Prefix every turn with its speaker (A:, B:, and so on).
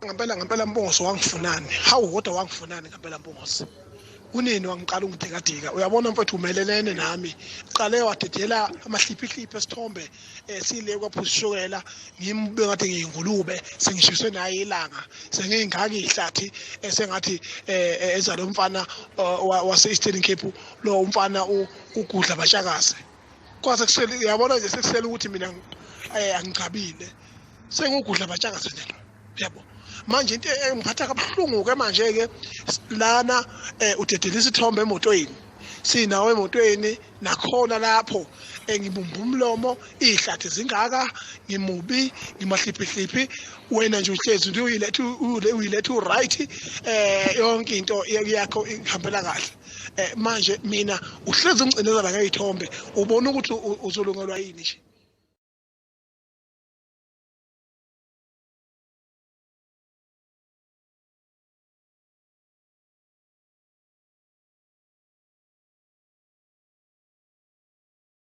A: Ngempela Mpungose wangifunani. Hawu kodwa wangifunani ngempela Mpungose. Kunini wangiqala ungidikadika. Uyabona mfethu umelelene nami. Uqale wadedela amahliphi esithombe sile kwaphusishokela ngimbe ngathi ngiyingulube sengishiswe naye ilanga. Sengingaka ihlathi esengathi ezalomfana wase Eastern Cape lo umfana ugudla bashakaze. Kwase kusele uyabona nje sekusele ukuthi mina angicabile. Sengugudla bashakaze nje. Yabo. Manje into engiphatha kabuhlungu ke manje ke lana udedela isithombe emotweni sinawe emotweni nakhona lapho ngibumba umlomo ihlathi zingaka ngimubi ngimahliphi wena nje uhlezi uyilethe right yonke into yakho ihambela kahle manje mina uhlezi ungcinezela ngeyithombe ubona ukuthi uzolungelwa yini nje.